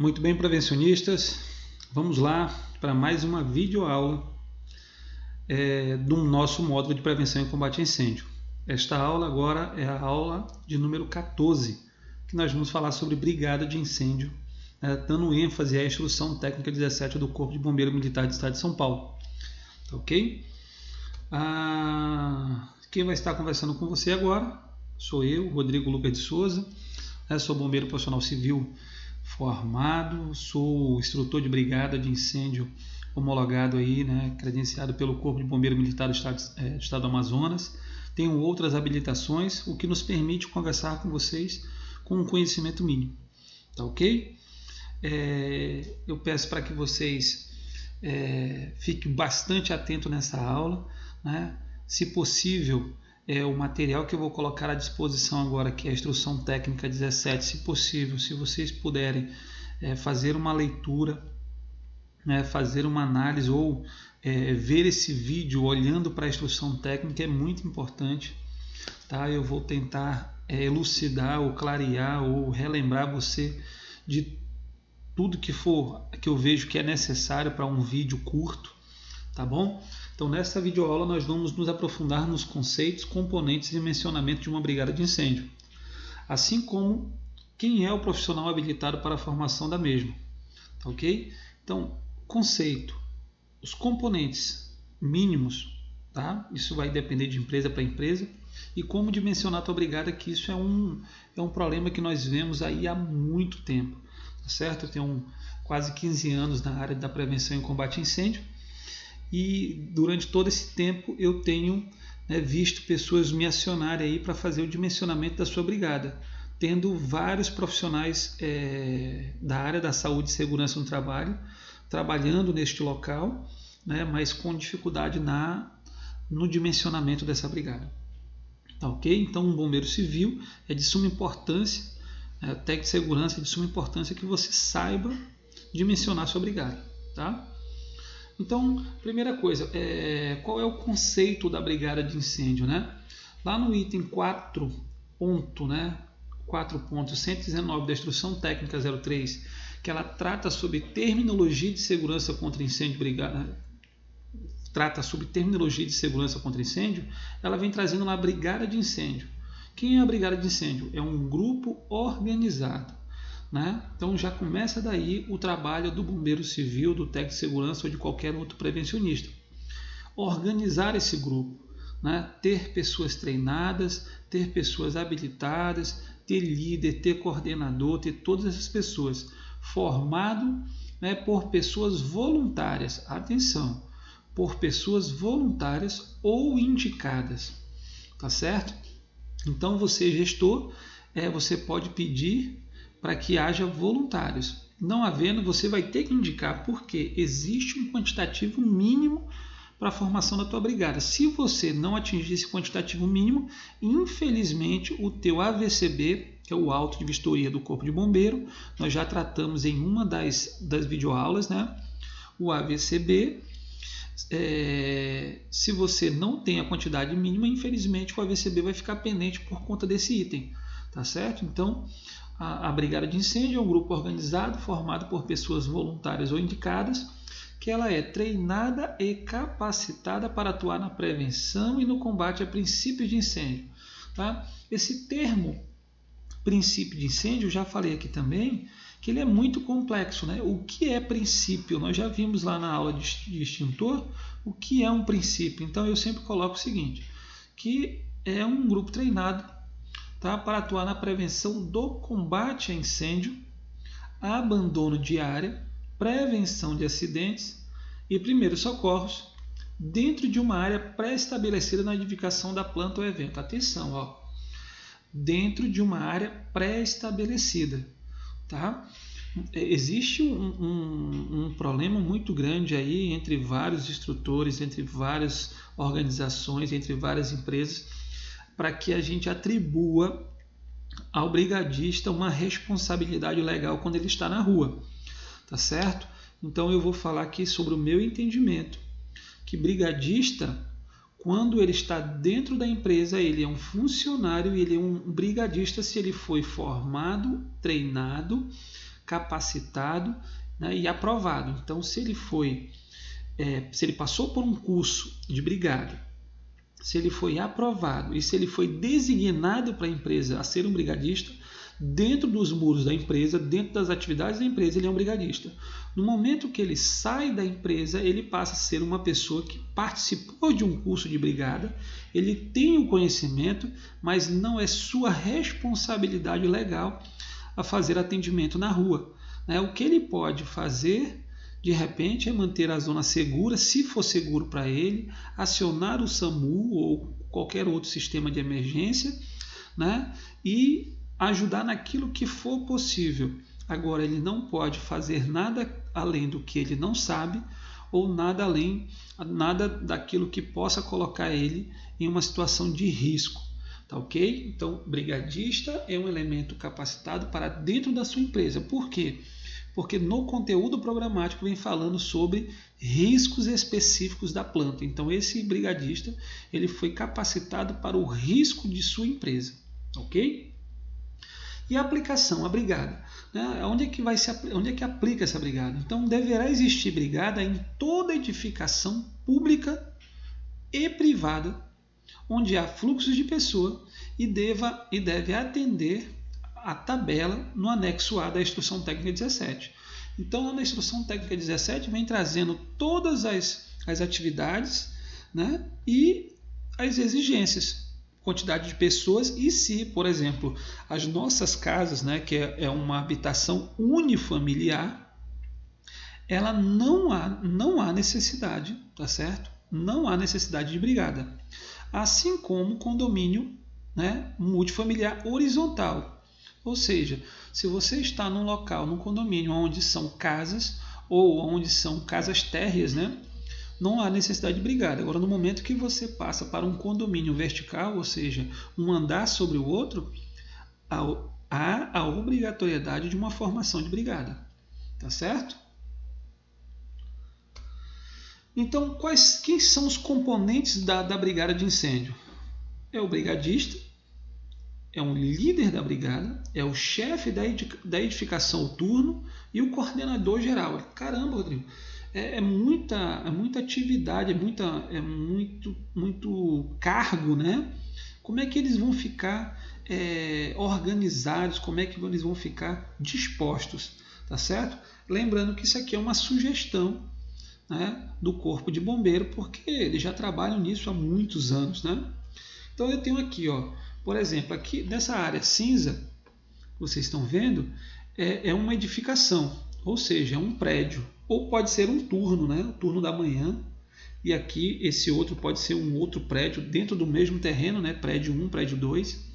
Muito bem, prevencionistas, vamos lá para mais uma videoaula do nosso módulo de prevenção e combate a incêndio. Esta aula agora é a aula de número 14, que nós vamos falar sobre brigada de incêndio, dando ênfase à instrução técnica 17 do Corpo de Bombeiro Militar do Estado de São Paulo. Tá ok? Quem vai estar conversando com você agora sou eu, Rodrigo Lucas de Souza, sou bombeiro profissional civil formado, sou instrutor de brigada de incêndio homologado aí, credenciado pelo Corpo de Bombeiro Militar do Estado do Amazonas. Tenho outras habilitações, o que nos permite conversar com vocês com um conhecimento mínimo. Tá ok? Eu peço para que vocês fiquem bastante atentos nessa aula, Se possível, o material que eu vou colocar à disposição agora, que é a instrução técnica 17, se possível, se vocês puderem fazer uma leitura, fazer uma análise ou ver esse vídeo olhando para a instrução técnica é muito importante. Tá? Eu vou tentar elucidar ou clarear ou relembrar você de tudo que eu vejo que é necessário para um vídeo curto, tá bom? Então, nessa videoaula, nós vamos nos aprofundar nos conceitos, componentes e mencionamento de uma brigada de incêndio, assim como quem é o profissional habilitado para a formação da mesma. Tá ok? Então, conceito, os componentes mínimos, tá? Isso vai depender de empresa para empresa, e como dimensionar a tua brigada, que isso é um problema que nós vemos aí há muito tempo, tá certo? Eu tenho quase 15 anos na área da prevenção e combate a incêndio, e durante todo esse tempo eu tenho visto pessoas me acionarem aí para fazer o dimensionamento da sua brigada, tendo vários profissionais da área da saúde e segurança no trabalho, trabalhando neste local, mas com dificuldade no dimensionamento dessa brigada. Tá ok? Então, um bombeiro civil é de suma importância, técnico de segurança é de suma importância que você saiba dimensionar sua brigada, tá? Então, primeira coisa, qual é o conceito da brigada de incêndio, Lá no item 4.119 da Instrução Técnica 03, que ela trata sobre terminologia de segurança contra incêndio, ela vem trazendo uma brigada de incêndio. Quem é a brigada de incêndio? É um grupo organizado. Então já começa daí o trabalho do bombeiro civil, do técnico de segurança ou de qualquer outro prevencionista. Organizar esse grupo, ter pessoas treinadas, ter pessoas habilitadas, ter líder, ter coordenador, ter todas essas pessoas formado por pessoas voluntárias. Atenção, por pessoas voluntárias ou indicadas, tá certo? Então você, gestor, você pode pedir para que haja voluntários. Não havendo, você vai ter que indicar, porque existe um quantitativo mínimo para a formação da tua brigada. Se você não atingir esse quantitativo mínimo, infelizmente o teu AVCB, que é o auto de vistoria do Corpo de Bombeiro, nós já tratamos em uma das videoaulas, o AVCB, se você não tem a quantidade mínima, infelizmente o AVCB vai ficar pendente por conta desse item, tá certo? Então, a brigada de incêndio é um grupo organizado formado por pessoas voluntárias ou indicadas, que ela é treinada e capacitada para atuar na prevenção e no combate a princípios de incêndio. Tá? Esse termo, princípio de incêndio, eu já falei aqui também, que ele é muito complexo. O que é princípio? Nós já vimos lá na aula de extintor o que é um princípio. Então eu sempre coloco o seguinte, que é um grupo treinado, para atuar na prevenção do combate a incêndio, abandono de área, prevenção de acidentes e primeiros socorros dentro de uma área pré-estabelecida na edificação da planta ou evento. Atenção, dentro de uma área pré-estabelecida. Tá? Existe um problema muito grande aí entre vários instrutores, entre várias organizações, entre várias empresas, para que a gente atribua ao brigadista uma responsabilidade legal quando ele está na rua, tá certo? Então eu vou falar aqui sobre o meu entendimento, que brigadista, quando ele está dentro da empresa, ele é um funcionário e ele é um brigadista se ele foi formado, treinado, capacitado, né, e aprovado. Então, se ele passou por um curso de brigada, se ele foi aprovado e se ele foi designado para a empresa a ser um brigadista, dentro dos muros da empresa, dentro das atividades da empresa, ele é um brigadista. No momento que ele sai da empresa, ele passa a ser uma pessoa que participou de um curso de brigada, ele tem o conhecimento, mas não é sua responsabilidade legal a fazer atendimento na rua. O que ele pode fazer, de repente, é manter a zona segura, se for seguro para ele, acionar o SAMU ou qualquer outro sistema de emergência, né, e ajudar naquilo que for possível. Agora, ele não pode fazer nada além do que ele não sabe ou nada daquilo que possa colocar ele em uma situação de risco. Tá ok? Então, brigadista é um elemento capacitado para dentro da sua empresa. Por quê? Porque no conteúdo programático vem falando sobre riscos específicos da planta. Então, esse brigadista ele foi capacitado para o risco de sua empresa. Ok? E a aplicação, a brigada. Né? Onde é que aplica essa brigada? Então, deverá existir brigada em toda edificação pública e privada, onde há fluxos de pessoa e deve atender a tabela no anexo A da Instrução Técnica 17. Então, na Instrução Técnica 17 vem trazendo todas as atividades, né, e as exigências, quantidade de pessoas e se, por exemplo, as nossas casas, né, que é uma habitação unifamiliar, ela não há necessidade, tá certo? Não há necessidade de brigada. Assim como condomínio, né, multifamiliar horizontal. Ou seja, se você está num local, num condomínio onde são casas ou onde são casas térreas, né, não há necessidade de brigada. Agora, no momento que você passa para um condomínio vertical, ou seja, um andar sobre o outro, há a obrigatoriedade de uma formação de brigada. Tá certo? Então, quem são os componentes da brigada de incêndio? É o brigadista, é um líder da brigada, é o chefe da edificação ao turno e o coordenador geral. Caramba, Rodrigo! É muita atividade, é muito cargo, né? Como é que eles vão ficar organizados? Como é que eles vão ficar dispostos? Tá certo? Lembrando que isso aqui é uma sugestão, né, do Corpo de Bombeiro, porque eles já trabalham nisso há muitos anos, né? Então eu tenho aqui, ó, por exemplo, aqui nessa área cinza, que vocês estão vendo, é uma edificação, ou seja, é um prédio. Ou pode ser um turno, né? O turno da manhã. E aqui esse outro pode ser um outro prédio dentro do mesmo terreno, né? Prédio 1, prédio 2.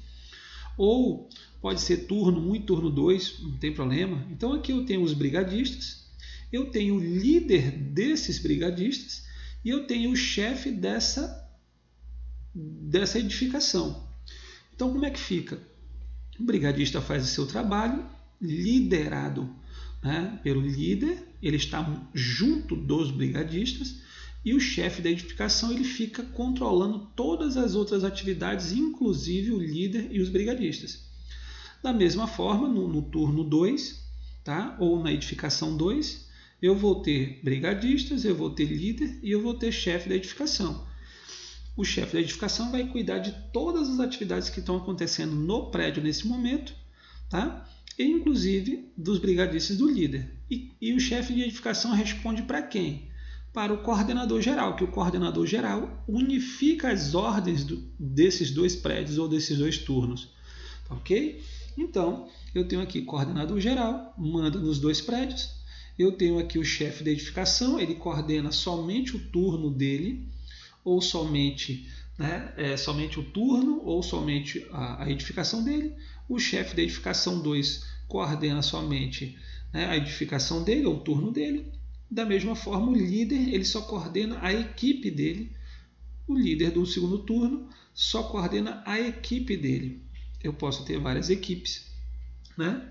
Ou pode ser turno 1 e turno 2, não tem problema. Então aqui eu tenho os brigadistas, eu tenho o líder desses brigadistas e eu tenho o chefe dessa edificação. Então como é que fica? O brigadista faz o seu trabalho, liderado, né, pelo líder, ele está junto dos brigadistas e o chefe da edificação ele fica controlando todas as outras atividades, inclusive o líder e os brigadistas. Da mesma forma, no turno 2, tá, ou na edificação 2, eu vou ter brigadistas, eu vou ter líder e eu vou ter chefe da edificação. O chefe da edificação vai cuidar de todas as atividades que estão acontecendo no prédio nesse momento, tá? E inclusive dos brigadistas do líder. E o chefe de edificação responde para quem? Para o coordenador geral, que o coordenador geral unifica as ordens desses dois prédios ou desses dois turnos. Ok? Então, eu tenho aqui coordenador geral, manda nos dois prédios. Eu tenho aqui o chefe da edificação, ele coordena somente o turno dele, ou somente, né, somente o turno, ou somente a edificação dele. O chefe da edificação 2 coordena somente, né, a edificação dele, ou o turno dele. Da mesma forma, o líder ele só coordena a equipe dele. O líder do segundo turno só coordena a equipe dele. Eu posso ter várias equipes, né?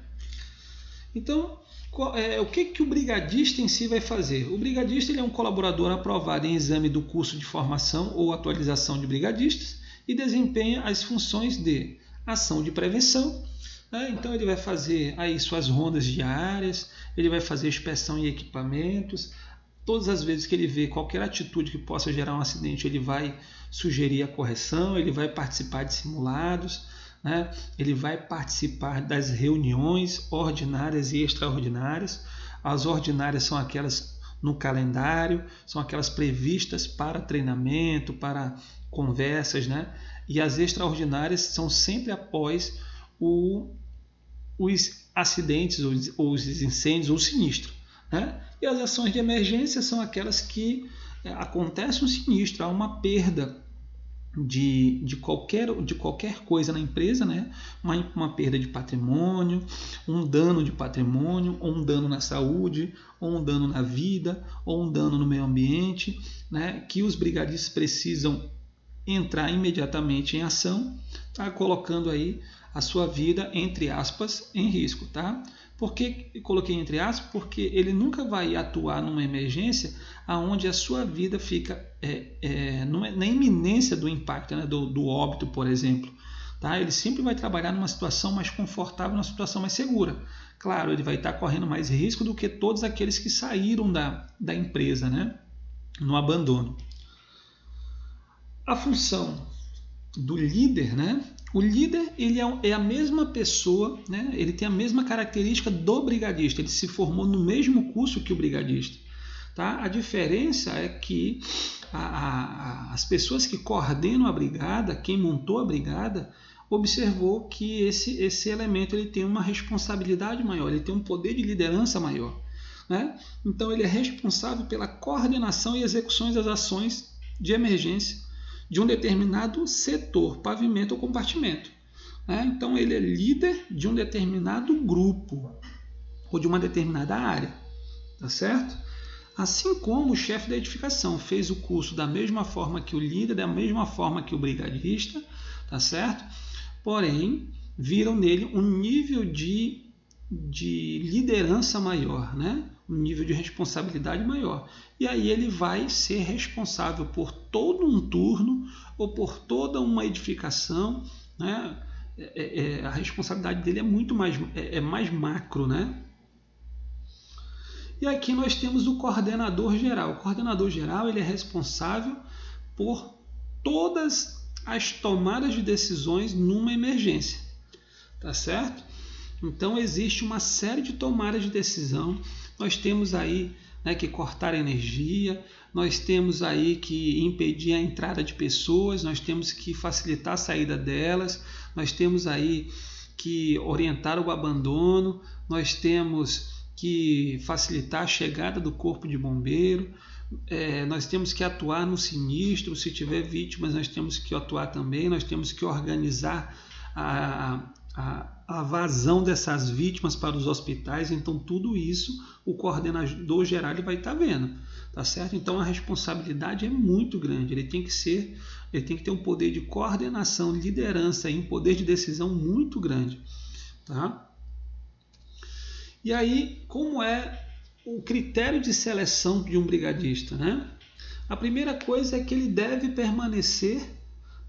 Então, o que o brigadista em si vai fazer? O brigadista ele é um colaborador aprovado em exame do curso de formação ou atualização de brigadistas e desempenha as funções de ação de prevenção, Então ele vai fazer aí suas rondas diárias, ele vai fazer inspeção em equipamentos. Todas as vezes que ele vê qualquer atitude que possa gerar um acidente, ele vai sugerir a correção, ele vai participar de simulados, né? Ele vai participar das reuniões ordinárias e extraordinárias. As ordinárias são aquelas no calendário, são aquelas previstas para treinamento, para conversas, né? E as extraordinárias são sempre após os acidentes, os incêndios ou sinistro, né? E as ações de emergência são aquelas que acontece um sinistro, há uma perda de qualquer coisa na empresa, né? Uma perda de patrimônio, um dano de patrimônio, ou um dano na saúde, ou um dano na vida, ou um dano no meio ambiente, né? Que os brigadistas precisam entrar imediatamente em ação, tá? Colocando aí a sua vida, entre aspas, em risco. Tá? Por que coloquei entre aspas? Porque ele nunca vai atuar numa emergência onde a sua vida fica na iminência do impacto, né? do óbito, por exemplo. Tá? Ele sempre vai trabalhar numa situação mais confortável, numa situação mais segura. Claro, ele vai estar correndo mais risco do que todos aqueles que saíram da empresa, né? No abandono. A função do líder, né? O líder ele é a mesma pessoa, né? Ele tem a mesma característica do brigadista, ele se formou no mesmo curso que o brigadista. Tá? A diferença é que as pessoas que coordenam a brigada, quem montou a brigada, observou que esse elemento ele tem uma responsabilidade maior, ele tem um poder de liderança maior. Né? Então ele é responsável pela coordenação e execução das ações de emergência de um determinado setor, pavimento ou compartimento. Né? Então ele é líder de um determinado grupo ou de uma determinada área. Tá certo? Assim como o chefe da edificação fez o curso da mesma forma que o líder, da mesma forma que o brigadista, tá certo? Porém, viram nele um nível de liderança maior, né? Um nível de responsabilidade maior. E aí ele vai ser responsável por todo um turno ou por toda uma edificação, né? A responsabilidade dele é muito mais, mais macro, né? E aqui nós temos o coordenador geral. O coordenador geral ele é responsável por todas as tomadas de decisões numa emergência, tá certo? Então existe uma série de tomadas de decisão. Nós temos aí, né, que cortar energia, nós temos aí que impedir a entrada de pessoas, nós temos que facilitar a saída delas, nós temos aí que orientar o abandono, nós temos que facilitar a chegada do corpo de bombeiro, nós temos que atuar no sinistro, se tiver vítimas nós temos que atuar também, nós temos que organizar a vazão dessas vítimas para os hospitais. Então tudo isso o coordenador geral ele vai estar vendo, tá certo? Então a responsabilidade é muito grande, ele tem que ter um poder de coordenação, liderança e um poder de decisão muito grande, tá? E aí, como é o critério de seleção de um brigadista, né? A primeira coisa é que ele deve permanecer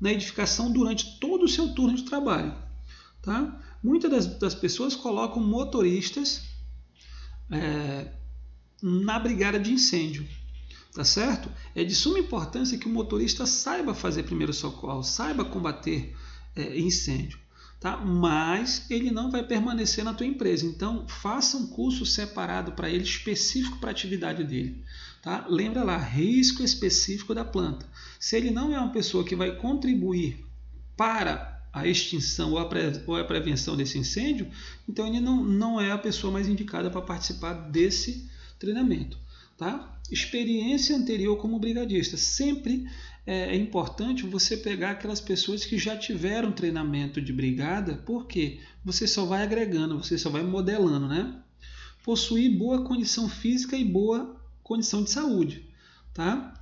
na edificação durante todo o seu turno de trabalho. Tá? Muitas das pessoas colocam motoristas na brigada de incêndio. Tá certo? É de suma importância que o motorista saiba fazer primeiro socorro, saiba combater incêndio. Tá? Mas ele não vai permanecer na tua empresa. Então, faça um curso separado para ele, específico para a atividade dele. Tá? Lembra lá, risco específico da planta. Se ele não é uma pessoa que vai contribuir para a extinção ou a prevenção desse incêndio, então ele não é a pessoa mais indicada para participar desse treinamento. Tá? Experiência anterior como brigadista. Sempre é importante você pegar aquelas pessoas que já tiveram treinamento de brigada, porque você só vai agregando, você só vai modelando, né? Possuir boa condição física e boa condição de saúde. Tá?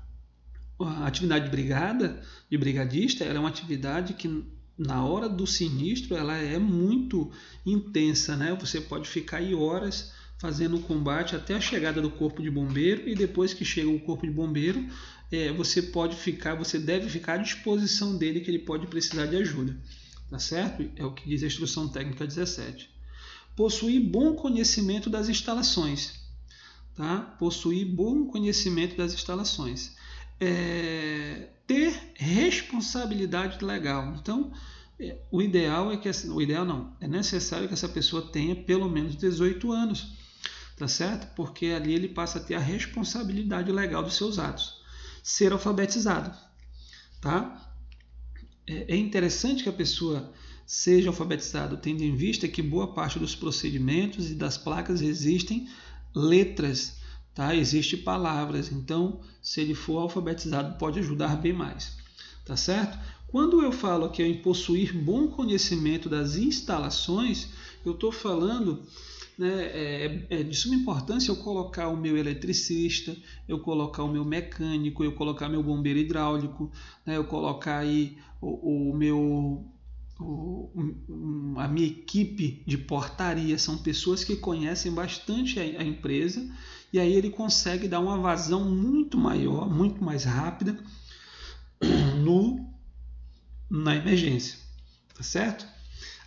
A atividade de brigadista, ela é uma atividade que na hora do sinistro ela é muito intensa, né? Você pode ficar aí horas fazendo o combate até a chegada do corpo de bombeiro, e depois que chega o corpo de bombeiro, você deve ficar à disposição dele, que ele pode precisar de ajuda. tá certo? É o que diz a instrução técnica 17. Possuir bom conhecimento das instalações, tá? Possuir bom conhecimento das instalações. Ter responsabilidade legal. Então, o ideal é necessário que essa pessoa tenha pelo menos 18 anos, tá certo? Porque ali ele passa a ter a responsabilidade legal dos seus atos. Ser alfabetizado, tá? É interessante que a pessoa seja alfabetizada, tendo em vista que boa parte dos procedimentos e das placas existem letras, tá? Existem palavras, então se ele for alfabetizado pode ajudar bem mais, tá certo? Quando eu falo aqui em possuir bom conhecimento das instalações, eu estou falando, né, de suma importância eu colocar o meu eletricista, eu colocar o meu mecânico, eu colocar meu bombeiro hidráulico, né, eu colocar aí a minha equipe de portaria. São pessoas que conhecem bastante a empresa, e aí ele consegue dar uma vazão muito maior, muito mais rápida na emergência, tá certo?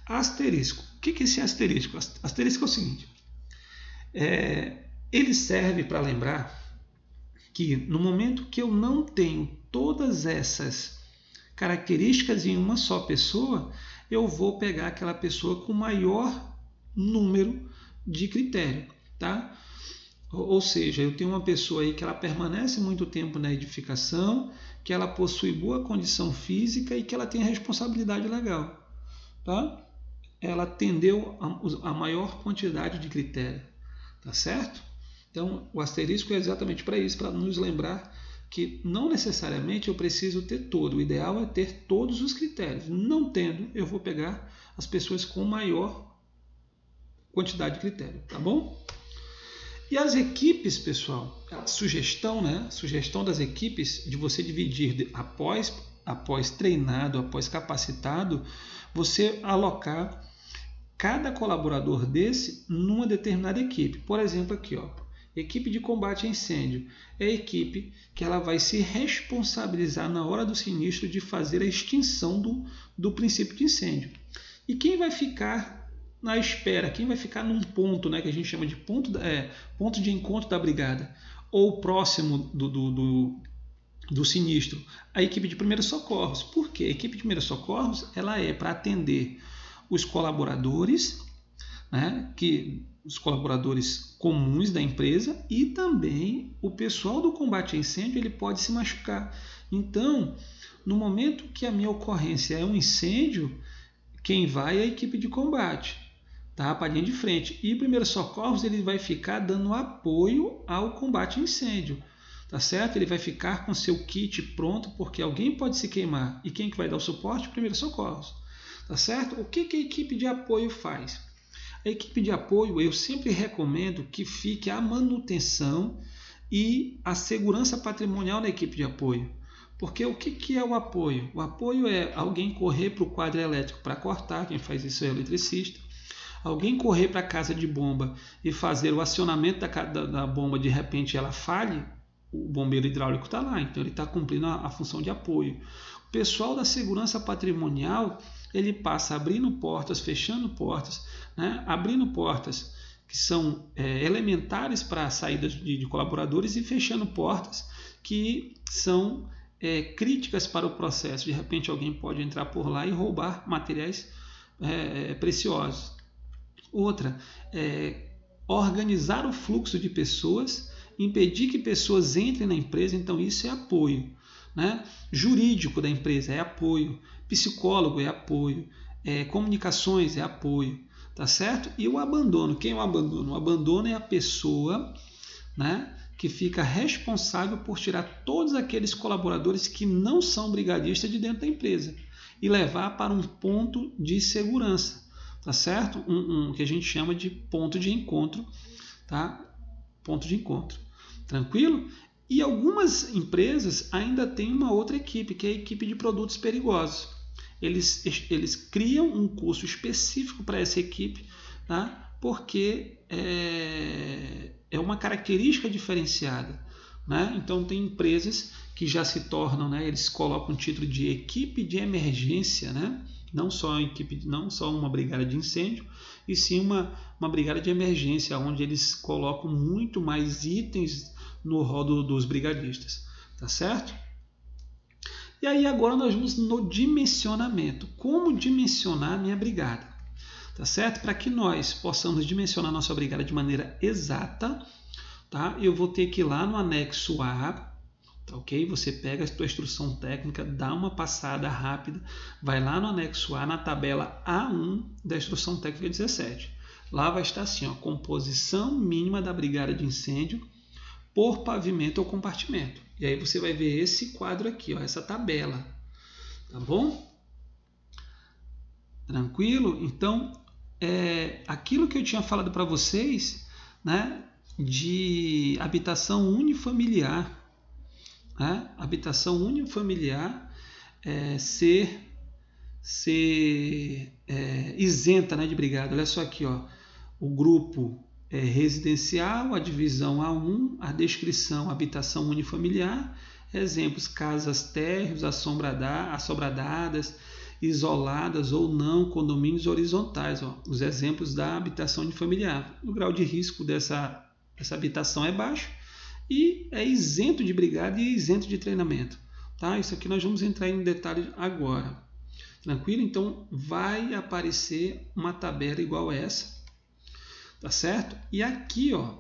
Asterisco. O que é esse asterisco? Asterisco é o seguinte, ele serve para lembrar que no momento que eu não tenho todas essas características em uma só pessoa, eu vou pegar aquela pessoa com maior número de critério, tá? Ou seja, eu tenho uma pessoa aí que ela permanece muito tempo na edificação, que ela possui boa condição física e que ela tem responsabilidade legal, tá? Ela atendeu a maior quantidade de critério, tá certo? Então, o asterisco é exatamente para isso, para nos lembrar que não necessariamente eu preciso ter todo. O ideal é ter todos os critérios. Não tendo, eu vou pegar as pessoas com maior quantidade de critério, tá bom? E as equipes, pessoal, a sugestão, né? Sugestão das equipes de você dividir após treinado, após capacitado, você alocar cada colaborador desse numa determinada equipe. Por exemplo, aqui, ó, equipe de combate a incêndio é a equipe que ela vai se responsabilizar na hora do sinistro de fazer a extinção do princípio de incêndio. E quem vai ficar na espera, quem vai ficar num ponto, né, que a gente chama de ponto de encontro da brigada, ou próximo do sinistro? A equipe de primeiros socorros. Por quê? A equipe de primeiros socorros ela é para atender os colaboradores, né, os colaboradores comuns da empresa, e também o pessoal do combate a incêndio ele pode se machucar. Então, no momento que a minha ocorrência é um incêndio, quem vai é a equipe de combate, tá? Para a linha de frente. E o primeiros socorros ele vai ficar dando apoio ao combate a incêndio, tá certo? Ele vai ficar com seu kit pronto, porque alguém pode se queimar. E quem que vai dar o suporte? Primeiros socorros, tá certo? O que a equipe de apoio faz? A equipe de apoio, eu sempre recomendo que fique a manutenção e a segurança patrimonial da equipe de apoio. Porque o que é o apoio? O apoio é alguém correr para o quadro elétrico para cortar, quem faz isso é o eletricista. Alguém correr para a casa de bomba e fazer o acionamento da bomba, de repente ela falhe, o bombeiro hidráulico está lá, então ele está cumprindo a função de apoio. O pessoal da segurança patrimonial, ele passa abrindo portas, fechando portas, né? Abrindo portas que são elementares para a saída de colaboradores, e fechando portas que são críticas para o processo. De repente alguém pode entrar por lá e roubar materiais preciosos. Outra, organizar o fluxo de pessoas, impedir que pessoas entrem na empresa. Então isso é apoio, né? Jurídico da empresa é apoio, psicólogo é apoio, comunicações é apoio, tá certo? E o abandono, quem é o abandono? O abandono é a pessoa, né, que fica responsável por tirar todos aqueles colaboradores que não são brigadistas de dentro da empresa e levar para um ponto de segurança, tá certo? Um que a gente chama de ponto de encontro, tá? Ponto de encontro, tranquilo? E algumas empresas ainda têm uma outra equipe, que é a equipe de produtos perigosos. Eles criam um curso específico para essa equipe, tá? Porque é uma característica diferenciada, né? Então tem empresas que já se tornam, né, eles colocam o título de equipe de emergência, né? não só uma brigada de incêndio, e sim uma brigada de emergência, onde eles colocam muito mais itens no rol dos brigadistas, tá certo? E aí agora nós vamos no dimensionamento. Como dimensionar a minha brigada? Tá certo? Para que nós possamos dimensionar nossa brigada de maneira exata, tá? Eu vou ter que ir lá no anexo A, tá, ok? Você pega a sua instrução técnica, dá uma passada rápida, vai lá no anexo A, na tabela A1 da instrução técnica 17. Lá vai estar assim, ó, composição mínima da brigada de incêndio por pavimento ou compartimento. E aí você vai ver esse quadro aqui, ó, essa tabela, tá bom? Tranquilo? Então, aquilo que eu tinha falado para vocês, né, de habitação unifamiliar, né, habitação unifamiliar ser isenta, né, de brigada. Olha só aqui, ó, o grupo residencial, a divisão A1, a descrição, habitação unifamiliar, exemplos, casas térreos, assobradadas, isoladas ou não, condomínios horizontais, ó, os exemplos da habitação unifamiliar. O grau de risco dessa habitação é baixo e é isento de brigada e isento de treinamento. Tá? Isso aqui nós vamos entrar em detalhe agora. Tranquilo? Então vai aparecer uma tabela igual a essa. Tá certo? E aqui, ó,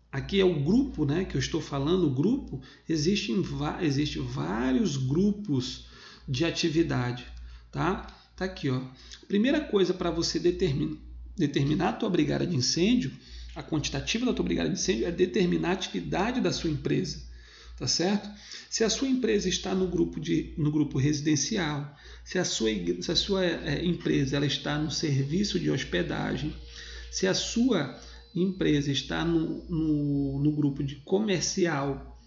aqui é o grupo, né, que eu estou falando, o grupo, existem vários grupos de atividade, tá? Tá aqui, ó. Primeira coisa para você determinar a tua brigada de incêndio, a quantitativa da tua brigada de incêndio é determinar a atividade da sua empresa, tá certo? Se a sua empresa está no grupo residencial, se a sua empresa ela está no serviço de hospedagem, se a sua empresa está no grupo de comercial,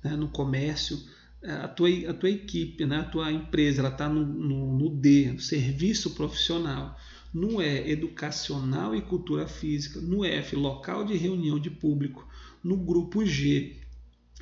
né, no comércio, a tua equipe, né, a tua empresa ela está no D, no serviço profissional, no E, educacional e cultura física, no F, local de reunião de público, no grupo G,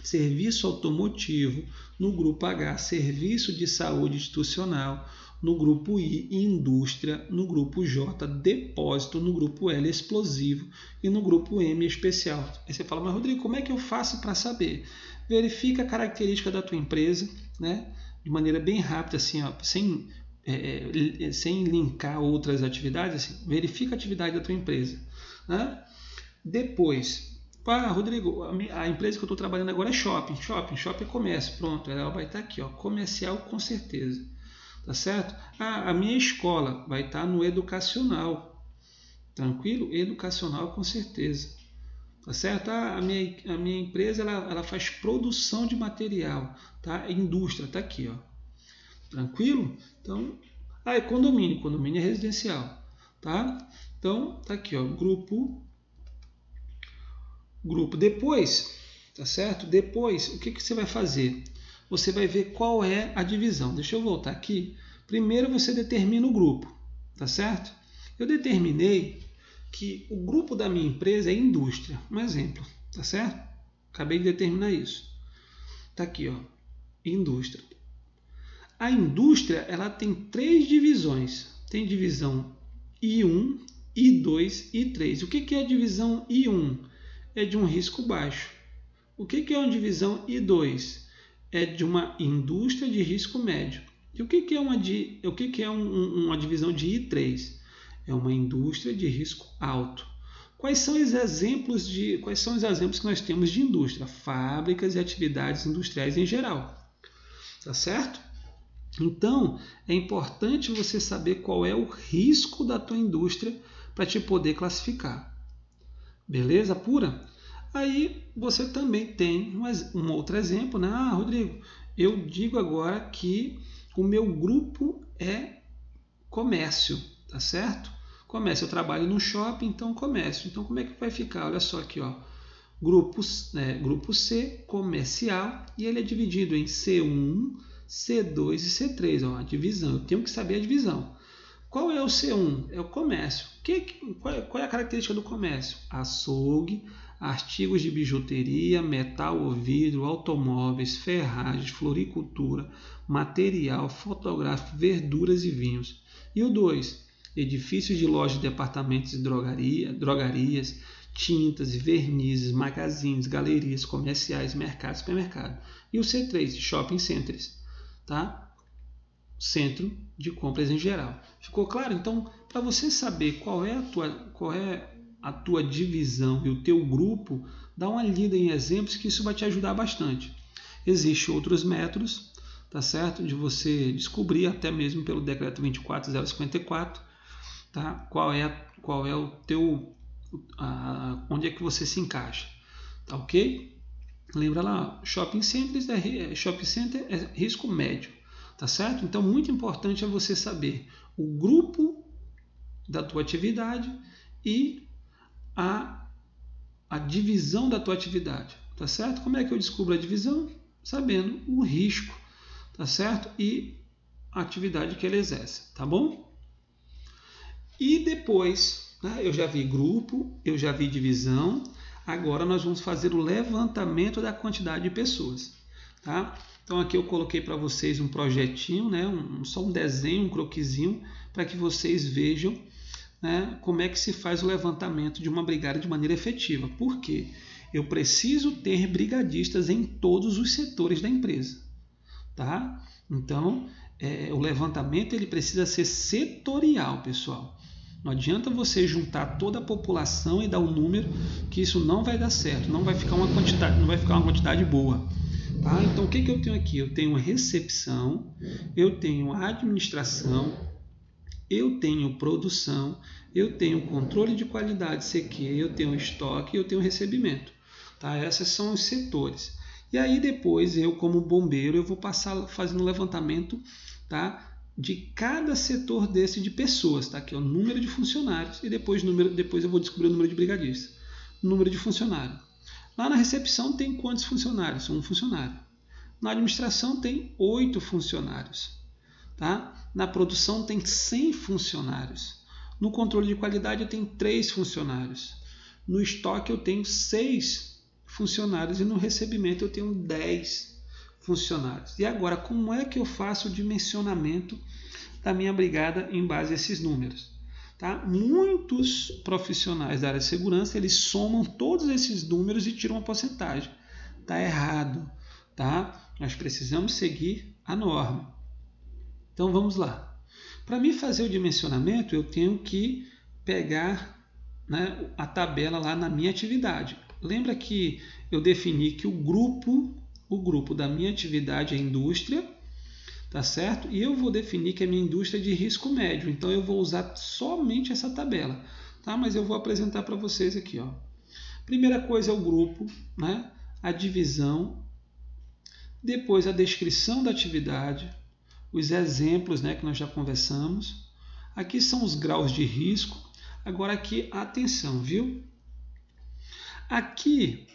serviço automotivo, no grupo H, serviço de saúde institucional, no grupo I, indústria, no grupo J, depósito, no grupo L, explosivo e no grupo M, especial. Aí você fala, mas Rodrigo, como é que eu faço para saber? Verifica a característica da tua empresa, né, de maneira bem rápida, assim, ó, sem linkar outras atividades, assim, verifica a atividade da tua empresa. Né? Depois, Rodrigo, a empresa que eu estou trabalhando agora é shopping é comércio, pronto, ela vai estar aqui, ó, comercial com certeza. Tá certo? A minha escola vai estar no educacional. Tranquilo? Educacional com certeza. Tá certo? A minha empresa ela faz produção de material. Tá? Indústria, tá aqui. Ó. Tranquilo? Então, é condomínio. Condomínio é residencial. Tá? Então, tá aqui. Ó, grupo. Depois, tá certo? Depois, o que você vai fazer? Você vai ver qual é a divisão. Deixa eu voltar aqui. Primeiro você determina o grupo, tá certo? Eu determinei que o grupo da minha empresa é indústria. Um exemplo, tá certo? Acabei de determinar isso. Tá aqui, ó, indústria. A indústria, ela tem 3 divisões. Tem divisão I1, I2 e I3. O que é a divisão I1? É de um risco baixo. O que é uma divisão I2? É de uma indústria de risco médio. E o que é uma divisão de I3? É uma indústria de risco alto. Quais são os exemplos que nós temos de indústria? Fábricas e atividades industriais em geral. Tá certo? Então, é importante você saber qual é o risco da tua indústria para te poder classificar. Beleza pura? Aí você também tem um outro exemplo, né? Rodrigo, eu digo agora que o meu grupo é comércio, tá certo? Comércio, eu trabalho no shopping, então comércio. Então como é que vai ficar? Olha só aqui, ó. Grupo C, comercial, e ele é dividido em C1, C2 e C3, ó, a divisão. Eu tenho que saber a divisão. Qual é o C1? É o comércio. Qual é a característica do comércio? Açougue, artigos de bijuteria, metal ou vidro, automóveis, ferragens, floricultura, material fotográfico, verduras e vinhos. E o 2? Edifícios de lojas, departamentos e drogarias, tintas e vernizes, magazines, galerias comerciais, mercados, supermercado. E o C3? Shopping centers, tá? Centro de compras em geral. Ficou claro? Então, para você saber qual é a tua divisão e o teu grupo, dá uma lida em exemplos que isso vai te ajudar bastante. Existem outros métodos, tá certo? De você descobrir, até mesmo pelo decreto 24054, tá? Qual é o teu, onde é que você se encaixa, tá ok? Lembra lá, shopping center é risco médio, tá certo? Então, muito importante é você saber o grupo da tua atividade e a divisão da tua atividade, tá certo? Como é que eu descubro a divisão? Sabendo o risco, tá certo? E a atividade que ele exerce, tá bom? E depois, né, eu já vi grupo, eu já vi divisão, agora nós vamos fazer o levantamento da quantidade de pessoas, tá? Então aqui eu coloquei para vocês um projetinho, né, só um desenho, um croquisinho, para que vocês vejam, né, como é que se faz o levantamento de uma brigada de maneira efetiva. Por quê? Eu preciso ter brigadistas em todos os setores da empresa, tá? Então, o levantamento ele precisa ser setorial, pessoal. Não adianta você juntar toda a população e dar um número, que isso não vai dar certo, não vai ficar uma quantidade boa. Tá? Então, o que eu tenho aqui? Eu tenho recepção, eu tenho administração, eu tenho produção, eu tenho controle de qualidade CQ, eu tenho estoque e eu tenho recebimento. Tá? Esses são os setores. E aí depois eu, como bombeiro, eu vou passar fazendo o levantamento, tá, de cada setor desse de pessoas. Tá? Aqui é o número de funcionários e depois eu vou descobrir o número de brigadistas. Número de funcionário. Lá na recepção tem quantos funcionários? Um funcionário. Na administração tem 8 funcionários. Tá? Na produção tem 100 funcionários. No controle de qualidade eu tenho 3 funcionários. No estoque eu tenho 6 funcionários e no recebimento eu tenho 10 funcionários. E agora, como é que eu faço o dimensionamento da minha brigada em base a esses números? Tá? Muitos profissionais da área de segurança eles somam todos esses números e tiram uma porcentagem. Está errado. Tá? Nós precisamos seguir a norma. Então vamos lá. Para mim fazer o dimensionamento, eu tenho que pegar, né, a tabela lá na minha atividade. Lembra que eu defini que o grupo da minha atividade é indústria, tá certo? E eu vou definir que a minha indústria é de risco médio. Então eu vou usar somente essa tabela, tá? Mas eu vou apresentar para vocês aqui, ó. Primeira coisa é o grupo, né? A divisão, depois a descrição da atividade, os exemplos, né, que nós já conversamos. Aqui são os graus de risco. Agora aqui, atenção, viu? Aqui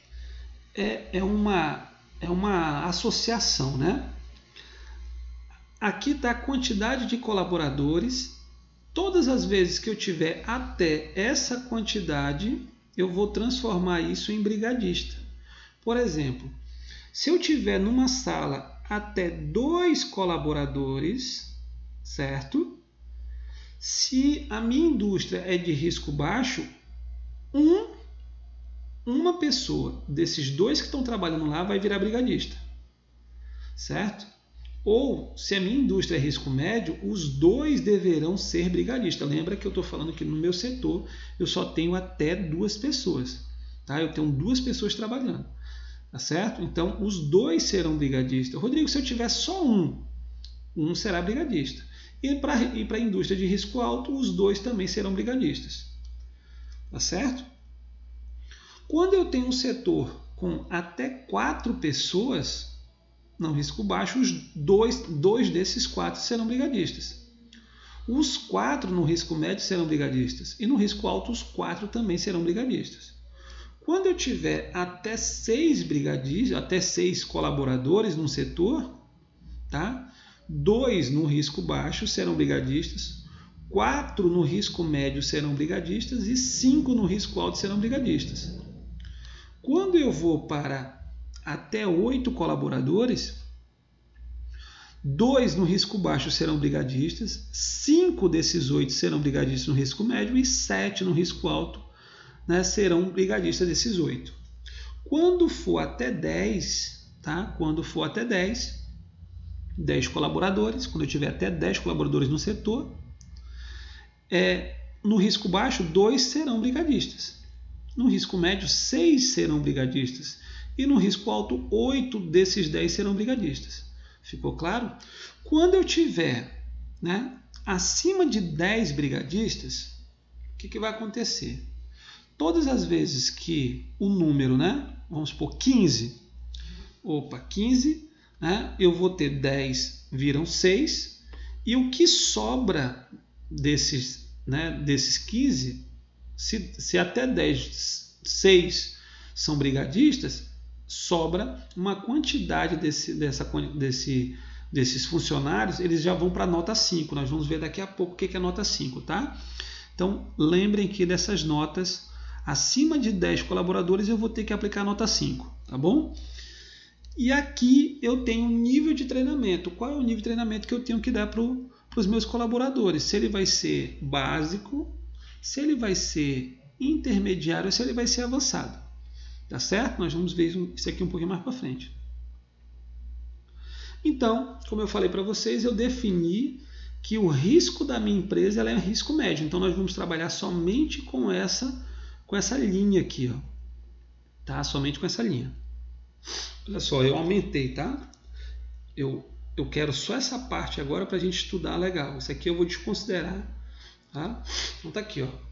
é uma associação, né? Aqui está a quantidade de colaboradores. Todas as vezes que eu tiver até essa quantidade, eu vou transformar isso em brigadista. Por exemplo, se eu tiver numa sala até 2 colaboradores, certo? Se a minha indústria é de risco baixo, uma pessoa desses 2 que estão trabalhando lá vai virar brigadista, certo? Ou, se a minha indústria é risco médio, os 2 deverão ser brigadistas. Lembra que eu estou falando que no meu setor eu só tenho até 2 pessoas, tá? Eu tenho 2 pessoas trabalhando. Tá certo? Então, os 2 serão brigadistas. Rodrigo, se eu tiver só um será brigadista. E para a indústria de risco alto, os 2 também serão brigadistas. Tá certo? Quando eu tenho um setor com até 4 pessoas, no risco baixo, os dois desses 4 serão brigadistas. Os 4 no risco médio serão brigadistas. E no risco alto, os 4 também serão brigadistas. Quando eu tiver até 6 brigadistas, até 6 colaboradores num setor, tá? 2 no risco baixo serão brigadistas, 4 no risco médio serão brigadistas e 5 no risco alto serão brigadistas. Quando eu vou para até 8 colaboradores, 2 no risco baixo serão brigadistas, 5 desses 8 serão brigadistas no risco médio e 7 no risco alto, né, serão brigadistas desses 8. Quando for até 10, tá? Quando for até 10 colaboradores, quando eu tiver até 10 colaboradores no setor, no risco baixo, 2 serão brigadistas. No risco médio, 6 serão brigadistas. E no risco alto, 8 desses 10 serão brigadistas. Ficou claro? Quando eu tiver, né, acima de 10 brigadistas, o que vai acontecer? Todas as vezes que o número, né, vamos supor 15, 15, né, eu vou ter 10 viram 6, e o que sobra desses 15, se até 10, 6 são brigadistas, sobra uma quantidade desses funcionários, eles já vão para a nota 5. Nós vamos ver daqui a pouco o que é nota 5, tá? Então, lembrem que dessas notas, acima de 10 colaboradores, eu vou ter que aplicar a nota 5, tá bom? E aqui eu tenho um nível de treinamento. Qual é o nível de treinamento que eu tenho que dar para os meus colaboradores? Se ele vai ser básico, se ele vai ser intermediário ou se ele vai ser avançado. Tá certo? Nós vamos ver isso aqui um pouquinho mais para frente. Então, como eu falei para vocês, eu defini que o risco da minha empresa é risco médio. Então, nós vamos trabalhar somente com essa linha aqui, ó. Tá? Somente com essa linha. Olha só, eu aumentei, tá? Eu quero só essa parte agora para a gente estudar legal. Isso aqui eu vou desconsiderar, tá? Então tá aqui, ó.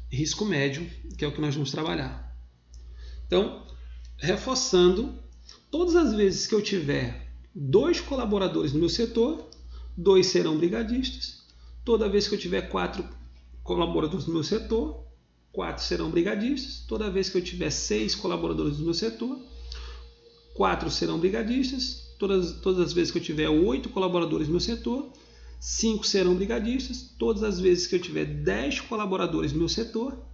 Risco médio, que é o que nós vamos trabalhar. Então, reforçando, todas as vezes que eu tiver 2 colaboradores no meu setor, 2 serão brigadistas. Toda vez que eu tiver 4 colaboradores no meu setor, 4 serão brigadistas. Toda vez que eu tiver 6 colaboradores no meu setor, 4 serão brigadistas. Todas as vezes que eu tiver 8 colaboradores no meu setor, 5 serão brigadistas. Todas as vezes que eu tiver 10 colaboradores no meu setor,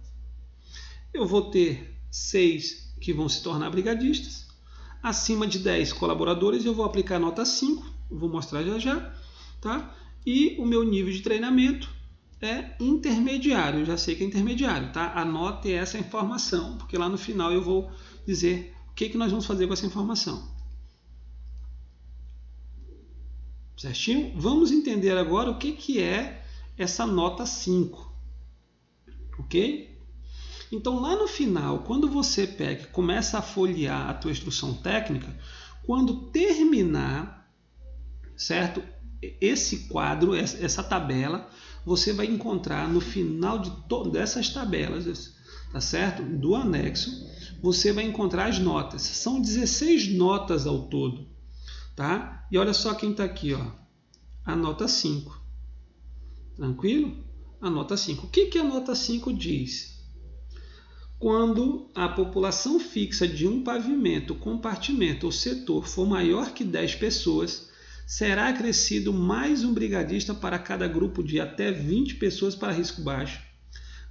eu vou ter 6 que vão se tornar brigadistas. Acima de 10 colaboradores, eu vou aplicar a nota 5, vou mostrar já, tá? E o meu nível de treinamento é intermediário, eu já sei que é intermediário, tá? Anote essa informação, porque lá no final eu vou dizer o que nós vamos fazer com essa informação. Certinho? Vamos entender agora o que é essa nota 5. Ok? Então, lá no final, quando você pega e começa a folhear a tua instrução técnica, quando terminar, certo? Esse quadro, essa tabela, você vai encontrar no final de dessas tabelas, tá certo? Do anexo, você vai encontrar as notas. São 16 notas ao todo, tá? E olha só quem está aqui, ó. A nota 5. Tranquilo? A nota 5. O que a nota 5 diz? Quando a população fixa de um pavimento, compartimento ou setor for maior que 10 pessoas, será acrescido mais um brigadista para cada grupo de até 20 pessoas para risco baixo,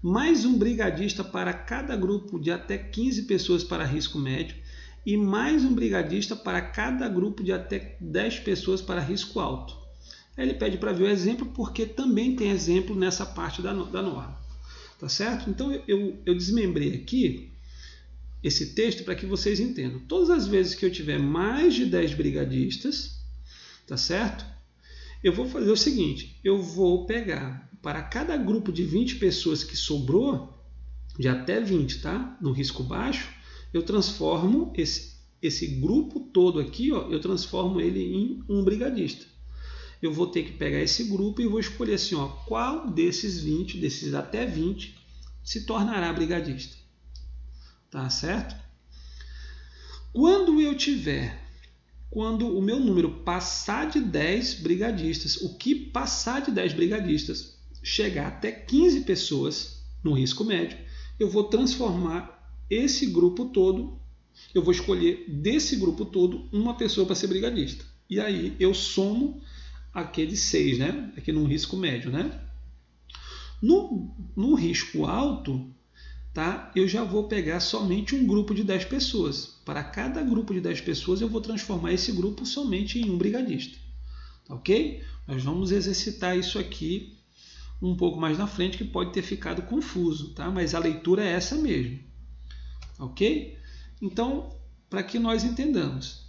mais um brigadista para cada grupo de até 15 pessoas para risco médio e mais um brigadista para cada grupo de até 10 pessoas para risco alto. Ele pede para ver o exemplo porque também tem exemplo nessa parte da norma. Tá certo? Então eu desmembrei aqui esse texto para que vocês entendam. Todas as vezes que eu tiver mais de 10 brigadistas, tá certo? Eu vou fazer o seguinte, eu vou pegar para cada grupo de 20 pessoas que sobrou, de até 20, tá? No risco baixo, eu transformo esse grupo todo aqui, ó, eu transformo ele em um brigadista. Eu vou ter que pegar esse grupo e vou escolher assim, ó, qual desses 20, desses até 20, se tornará brigadista. Tá certo? Quando o meu número passar de 10 brigadistas, o que passar de 10 brigadistas, chegar até 15 pessoas no risco médio, eu vou transformar esse grupo todo, eu vou escolher desse grupo todo uma pessoa para ser brigadista. E aí eu somo aquele 6, né? Aqui no risco médio, né? No risco alto, tá? Eu já vou pegar somente um grupo de 10 pessoas. Para cada grupo de 10 pessoas, eu vou transformar esse grupo somente em um brigadista. Tá, ok? Nós vamos exercitar isso aqui um pouco mais na frente, que pode ter ficado confuso, tá? Mas a leitura é essa mesmo. Ok? Então, para que nós entendamos,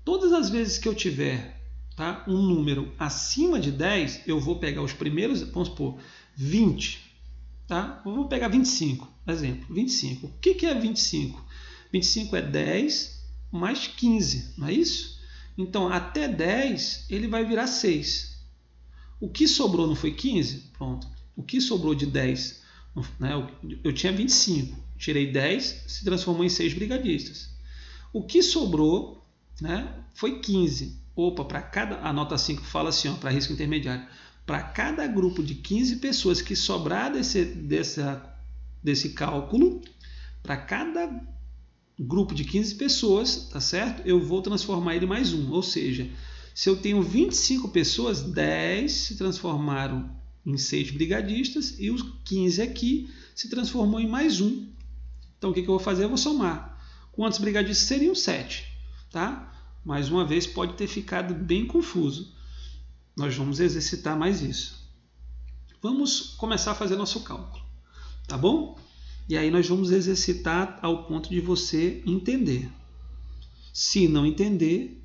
todas as vezes que eu tiver, tá, um número acima de 10, eu vou pegar os primeiros, vamos supor, 20. Tá? Eu vou pegar 25, exemplo, 25. O que é 25? 25 é 10 mais 15, não é isso? Então, até 10, ele vai virar 6. O que sobrou não foi 15? Pronto. O que sobrou de 10? Né? Eu tinha 25, tirei 10, se transformou em 6 brigadistas. O que sobrou, né, foi 15. Opa, para cada... A nota 5 fala assim, para risco intermediário. Para cada grupo de 15 pessoas que sobrar desse cálculo, para cada grupo de 15 pessoas, tá certo? Eu vou transformar ele mais um. Ou seja, se eu tenho 25 pessoas, 10 se transformaram em 6 brigadistas e os 15 aqui se transformou em mais um. Então o que eu vou fazer? Eu vou somar. Quantos brigadistas seriam? 7. Tá? Mais uma vez, pode ter ficado bem confuso. Nós vamos exercitar mais isso. Vamos começar a fazer nosso cálculo, tá bom? E aí nós vamos exercitar ao ponto de você entender. Se não entender,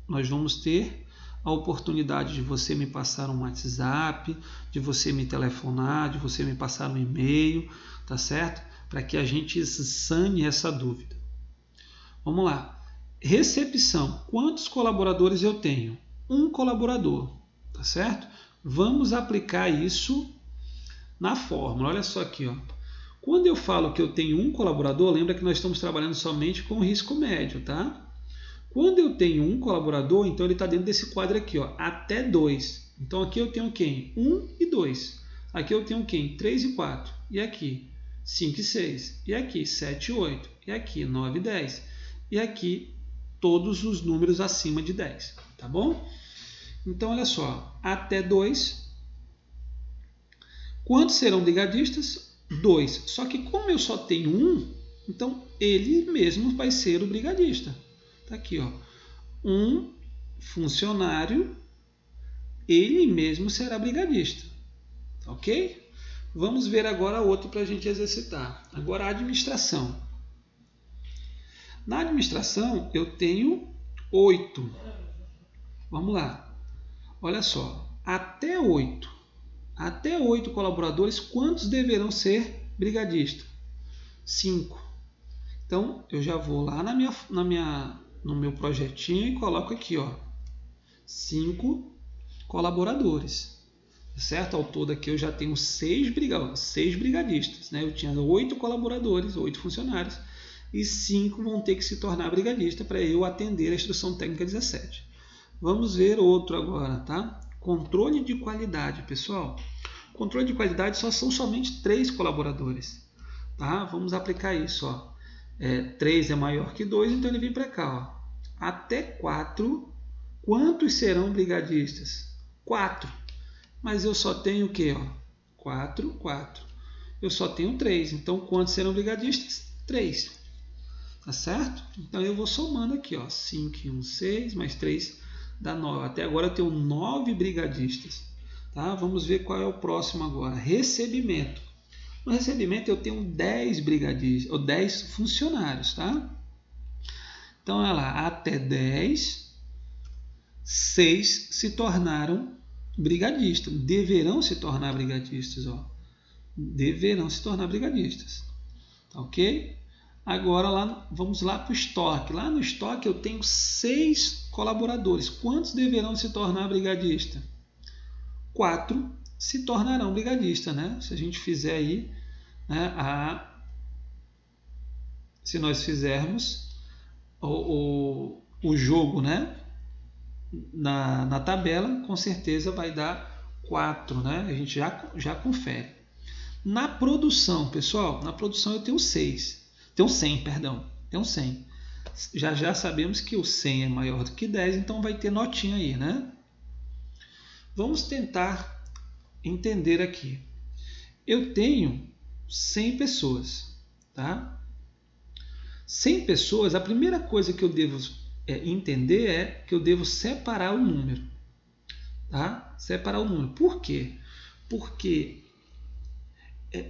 nós vamos ter a oportunidade de você me passar um WhatsApp, de você me telefonar, de você me passar um e-mail, tá certo? Para que a gente sane essa dúvida. Vamos lá. Recepção. Quantos colaboradores eu tenho? Um colaborador. Tá certo? Vamos aplicar isso na fórmula. Olha só aqui, ó. Quando eu falo que eu tenho um colaborador, lembra que nós estamos trabalhando somente com risco médio, tá? Quando eu tenho um colaborador, então ele está dentro desse quadro aqui, ó, até 2. Então aqui eu tenho quem? 1 e 2. Aqui eu tenho quem? 3 e 4. E aqui 5 e 6. E aqui 7 e 8. E aqui 9 e 10. E aqui todos os números acima de 10. Tá bom? Então, olha só, até 2. Quantos serão brigadistas? 2. Só que como eu só tenho um, então ele mesmo vai ser o brigadista. Está aqui, ó. Um funcionário, ele mesmo será brigadista. Ok? Vamos ver agora outro para a gente exercitar. Agora a administração. Na administração eu tenho 8. Vamos lá. Olha só, até 8 colaboradores, quantos deverão ser brigadistas? 5. Então, eu já vou lá no meu projetinho e coloco aqui, ó, 5 colaboradores. Certo? Ao todo aqui eu já tenho 6 brigadistas. Né? Eu tinha 8 colaboradores, 8 funcionários, e 5 vão ter que se tornar brigadista para eu atender a instrução técnica 17. Vamos ver outro agora, tá? Controle de qualidade, pessoal. Controle de qualidade só são somente 3 colaboradores, tá? Vamos aplicar isso, ó. 3 é maior que 2, então ele vem para cá, ó. Até 4, quantos serão brigadistas? 4. Mas eu só tenho o quê, ó? 4. Eu só tenho 3, então quantos serão brigadistas? 3. Tá certo? Então eu vou somando aqui, ó. 5 e 1, 6, mais 3 dá 9. Até agora eu tenho 9 brigadistas. Tá? Vamos ver qual é o próximo agora. Recebimento. No recebimento eu tenho 10 brigadistas, ou 10 funcionários. Tá? Então, olha lá, até 10, 6 se tornaram brigadistas. Deverão se tornar brigadistas. Ó. Deverão se tornar brigadistas. Tá, ok? Agora vamos lá para o estoque. Lá no estoque eu tenho 6 colaboradores. Quantos deverão se tornar brigadista? 4 se tornarão brigadista, né? Se a gente fizer aí, né, se nós fizermos o jogo, né, na tabela, com certeza vai dar 4, né? A gente já confere. Na produção, pessoal, na produção eu tenho 6. Tem 100, perdão. Tem 100. Já sabemos que o 100 é maior do que 10, então vai ter notinha aí, né? Vamos tentar entender aqui. Eu tenho 100 pessoas, tá? 100 pessoas, a primeira coisa que eu devo entender é que eu devo separar o número, tá? Separar o número. Por quê? Porque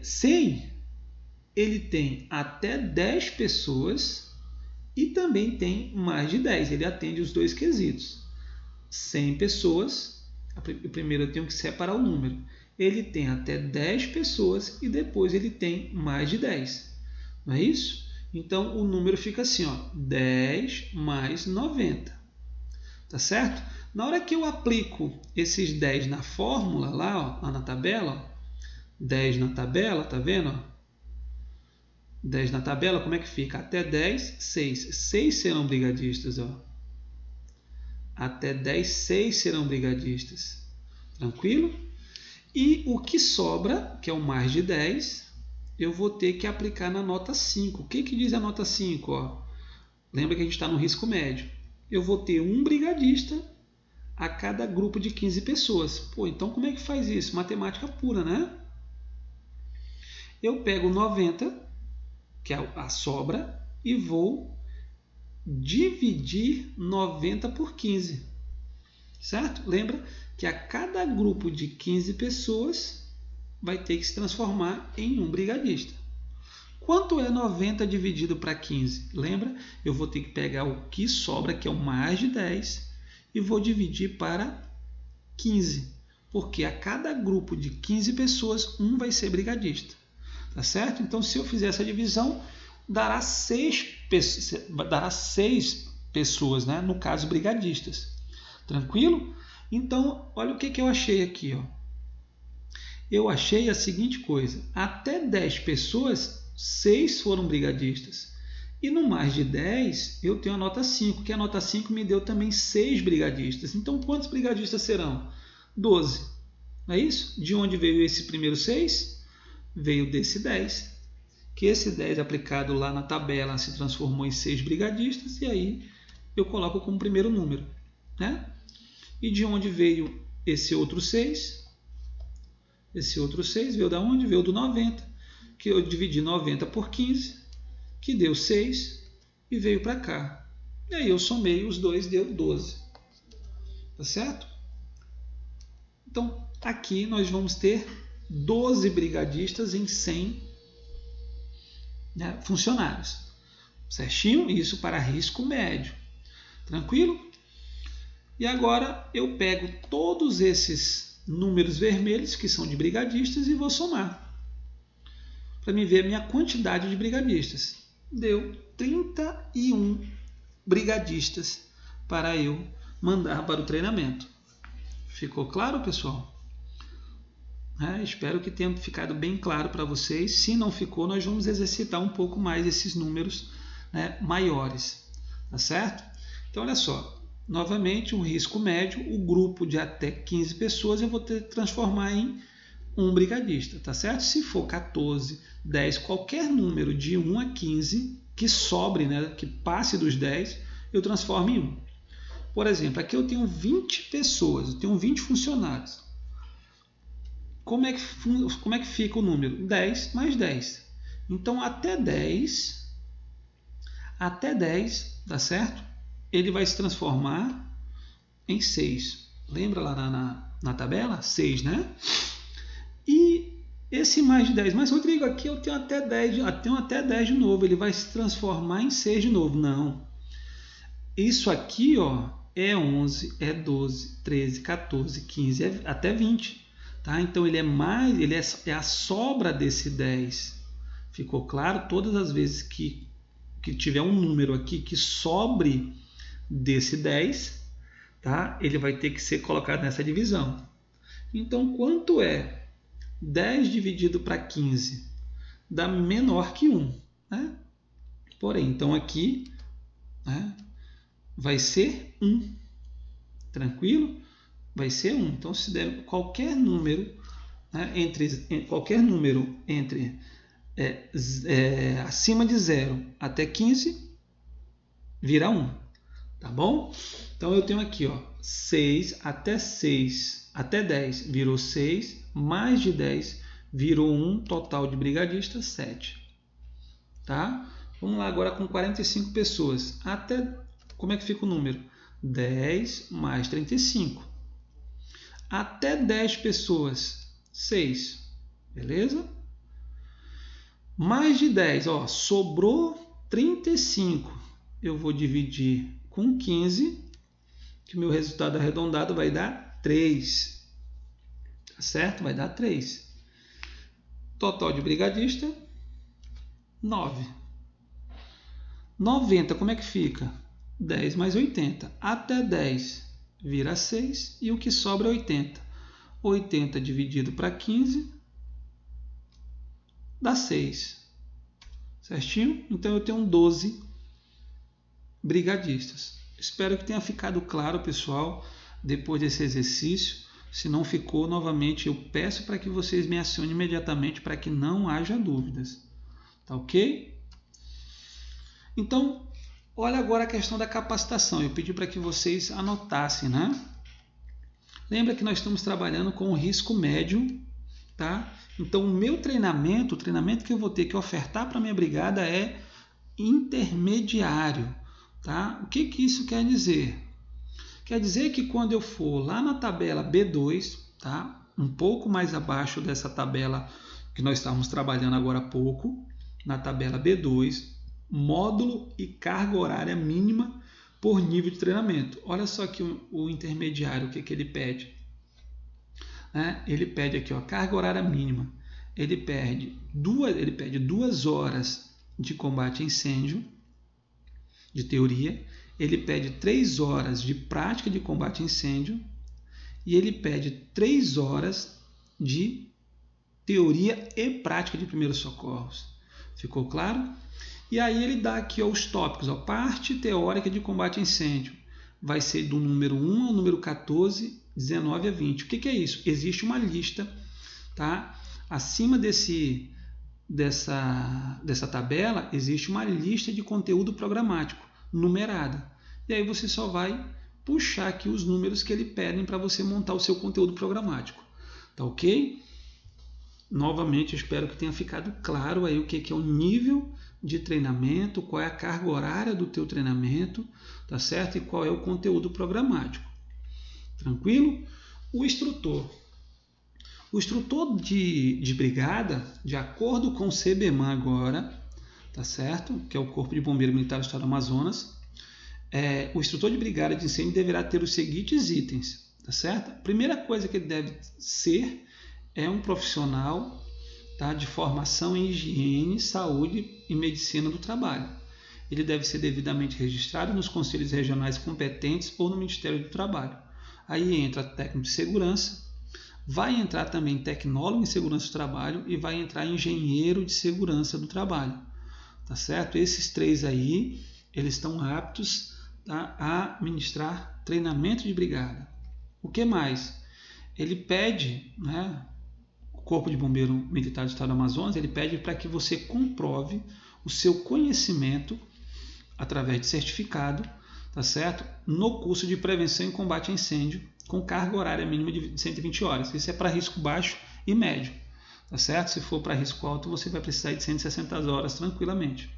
100 ele tem até 10 pessoas e também tem mais de 10. Ele atende os dois quesitos. 100 pessoas, primeiro eu tenho que separar o número. Ele tem até 10 pessoas e depois ele tem mais de 10. Não é isso? Então o número fica assim, ó, 10 mais 90. Tá certo? Na hora que eu aplico esses 10 na fórmula lá, ó, lá na tabela, ó, 10 na tabela, tá vendo? Ó? 10 na tabela, como é que fica? Até 10, 6. 6 serão brigadistas, ó. Até 10, 6 serão brigadistas. Tranquilo? E o que sobra, que é o mais de 10, eu vou ter que aplicar na nota 5. O que diz a nota 5? Ó? Lembra que a gente está no risco médio. Eu vou ter um brigadista a cada grupo de 15 pessoas. Pô, então como é que faz isso? Matemática pura, né? Eu pego 90, que é a sobra, e vou dividir 90 por 15. Certo? Lembra que a cada grupo de 15 pessoas vai ter que se transformar em um brigadista. Quanto é 90 dividido para 15? Lembra? Eu vou ter que pegar o que sobra, que é o mais de 10, e vou dividir para 15. Porque a cada grupo de 15 pessoas, um vai ser brigadista. Tá certo? Então, se eu fizer essa divisão, dará 6 pessoas, né? No caso, brigadistas. Tranquilo? Então, olha o que eu achei aqui. Ó. Eu achei a seguinte coisa. Até 10 pessoas, 6 foram brigadistas. E no mais de 10, eu tenho a nota 5, que a nota 5 me deu também 6 brigadistas. Então, quantos brigadistas serão? 12. Não é isso? De onde veio esse primeiro 6? Veio desse 10. Que esse 10 aplicado lá na tabela se transformou em 6 brigadistas. E aí eu coloco como primeiro número. Né? E de onde veio esse outro 6? Esse outro 6 veio da onde? Veio do 90, que eu dividi 90 por 15, que deu 6, e veio para cá. E aí eu somei os dois, deu 12. Tá certo? Então, aqui nós vamos ter 12 brigadistas em 100, né, funcionários. Certinho? Isso para risco médio. Tranquilo? E agora eu pego todos esses números vermelhos, que são de brigadistas, e vou somar. Para me ver a minha quantidade de brigadistas. Deu 31 brigadistas para eu mandar para o treinamento. Ficou claro, pessoal? Espero que tenha ficado bem claro para vocês. Se não ficou, nós vamos exercitar um pouco mais esses números, né, maiores. Tá certo? Então, olha só. Novamente, um risco médio, o grupo de até 15 pessoas eu vou transformar em um brigadista, tá certo? Se for 14, 10, qualquer número de 1 a 15 que sobre, né, que passe dos 10, eu transformo em 1. Por exemplo, aqui eu tenho 20 pessoas, eu tenho 20 funcionários. Como é que fica o número? 10 mais 10. Então, até 10, tá certo? Ele vai se transformar em 6. Lembra lá na tabela? 6, né? E esse mais de 10. Mas, Rodrigo, aqui eu tenho até 10 de novo. Ele vai se transformar em 6 de novo. Não. Isso aqui, ó, é 11, é 12, 13, 14, 15, até 20. Tá? Então, ele é a sobra desse 10. Ficou claro? Todas as vezes que tiver um número aqui que sobre desse 10, tá? Ele vai ter que ser colocado nessa divisão. Então, quanto é 10 dividido para 15? Dá menor que 1. Né? Porém, então aqui, né, vai ser 1. Tranquilo? Vai ser 1. Então, se der qualquer número, né, qualquer número entre acima de 0 até 15, vira 1. Tá bom? Então eu tenho aqui, ó, 6 até 6 até 10 virou 6, mais de 10 virou 1, total de brigadistas 7. Tá? Vamos lá agora com 45 pessoas. Como é que fica o número? 10 mais 35. Até 10 pessoas, 6. Beleza? Mais de 10, ó, sobrou 35. Eu vou dividir com 15, que o meu resultado arredondado vai dar 3. Tá certo? Vai dar 3. Total de brigadista, 9. 90, como é que fica? 10 mais 80. Até 10 vira 6 e o que sobra é 80. 80 dividido para 15 dá 6. Certinho? Então eu tenho 12 brigadistas. Espero que tenha ficado claro, pessoal, depois desse exercício. Se não ficou, novamente eu peço para que vocês me acionem imediatamente para que não haja dúvidas. Tá ok? Então, olha agora a questão da capacitação. Eu pedi para que vocês anotassem, né? Lembra que nós estamos trabalhando com o risco médio, tá? Então, o meu treinamento, o treinamento que eu vou ter que ofertar para a minha brigada é intermediário, tá? O que isso quer dizer? Quer dizer que quando eu for lá na tabela B2, tá? Um pouco mais abaixo dessa tabela que nós estávamos trabalhando agora há pouco, na tabela B2, módulo e carga horária mínima por nível de treinamento. Olha só aqui o intermediário, o que ele pede. Ele pede aqui, ó, carga horária mínima. Ele pede 2 horas de combate a incêndio, de teoria. Ele pede 3 horas de prática de combate a incêndio. E ele pede 3 horas de teoria e prática de primeiros socorros. Ficou claro? E aí ele dá aqui ó, os tópicos. Ó, parte teórica de combate a incêndio. Vai ser do número 1 ao número 14, 19 a 20. O que é isso? Existe uma lista, tá? Acima dessa tabela, existe uma lista de conteúdo programático, numerada. E aí você só vai puxar aqui os números que ele pede para você montar o seu conteúdo programático. Tá ok? Novamente, eu espero que tenha ficado claro aí o que é o nível de treinamento, qual é a carga horária do teu treinamento, tá certo? E qual é o conteúdo programático. Tranquilo? O instrutor de brigada, de acordo com o CBMA agora, tá certo? Que é o Corpo de Bombeiro Militar do Estado do Amazonas, o instrutor de brigada de incêndio deverá ter os seguintes itens, tá certo? A primeira coisa que ele deve ser é um profissional, tá, de formação em higiene, saúde e medicina do trabalho. Ele deve ser devidamente registrado nos conselhos regionais competentes ou no Ministério do Trabalho. Aí entra técnico de segurança, vai entrar também tecnólogo em segurança do trabalho e vai entrar engenheiro de segurança do trabalho. Tá certo? Esses 3 aí, eles estão aptos, tá, a ministrar treinamento de brigada. O que mais? Ele pede, né, o Corpo de Bombeiro Militar do Estado do Amazonas, ele pede para que você comprove o seu conhecimento através de certificado, tá certo? No curso de prevenção e combate a incêndio, com carga horária mínima de 120 horas. Isso é para risco baixo e médio, tá certo? Se for para risco alto, você vai precisar de 160 horas tranquilamente.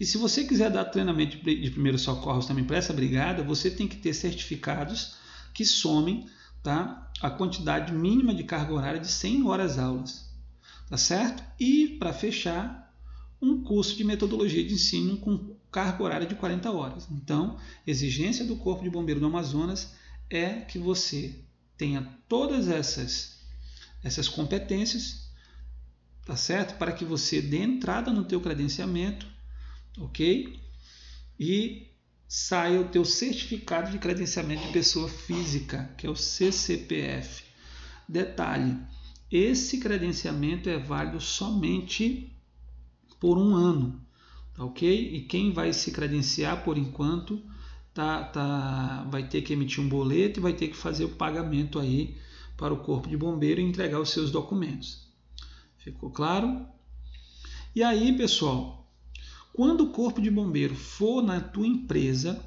E se você quiser dar treinamento de primeiros socorros também para essa brigada, você tem que ter certificados que somem, tá, a quantidade mínima de carga horária de 100 horas aulas, tá certo? E para fechar, um curso de metodologia de ensino com carga horária de 40 horas. Então, exigência do Corpo de Bombeiro do Amazonas é que você tenha todas essas competências, tá certo? Para que você dê entrada no teu credenciamento, ok? E saia o teu certificado de credenciamento de pessoa física, que é o CCPF. Detalhe, esse credenciamento é válido somente por 1 ano, tá ok? E quem vai se credenciar por enquanto vai ter que emitir um boleto e vai ter que fazer o pagamento aí para o Corpo de Bombeiro e entregar os seus documentos. Ficou claro? E aí, pessoal, quando o Corpo de Bombeiro for na tua empresa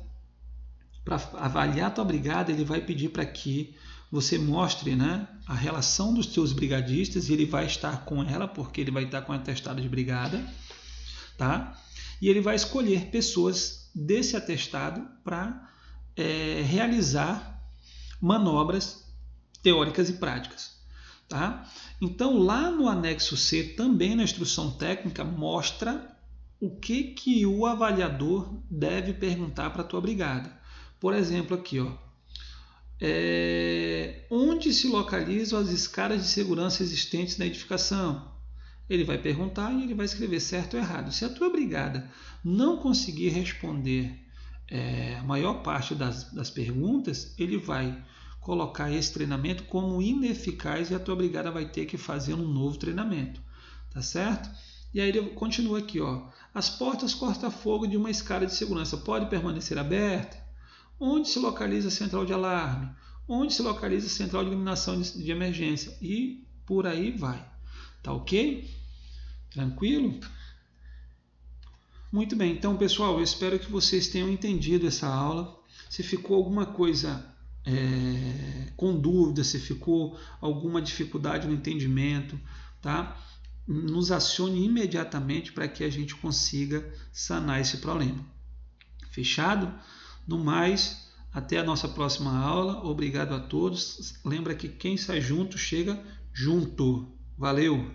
para avaliar a tua brigada, ele vai pedir para que você mostre, né, a relação dos seus brigadistas, e ele vai estar com ela, porque ele vai estar com atestado de brigada, tá? E ele vai escolher pessoas desse atestado para realizar manobras teóricas e práticas. Tá? Então, lá no anexo C, também na instrução técnica, mostra o que o avaliador deve perguntar para a tua brigada. Por exemplo, aqui, ó, onde se localizam as escadas de segurança existentes na edificação? Ele vai perguntar e ele vai escrever certo ou errado. Se a tua brigada não conseguir responder a maior parte das perguntas, ele vai colocar esse treinamento como ineficaz e a tua brigada vai ter que fazer um novo treinamento, tá certo? E aí ele continua aqui, ó, as portas corta-fogo de uma escada de segurança podem permanecer aberta? Onde se localiza a central de alarme? Onde se localiza a central de iluminação de emergência? E por aí vai, tá ok? Tranquilo? Muito bem, então pessoal, eu espero que vocês tenham entendido essa aula. Se ficou alguma coisa com dúvida, se ficou alguma dificuldade no entendimento, tá? Nos acione imediatamente para que a gente consiga sanar esse problema. Fechado? No mais, até a nossa próxima aula. Obrigado a todos. Lembra que quem sai junto chega junto. Valeu!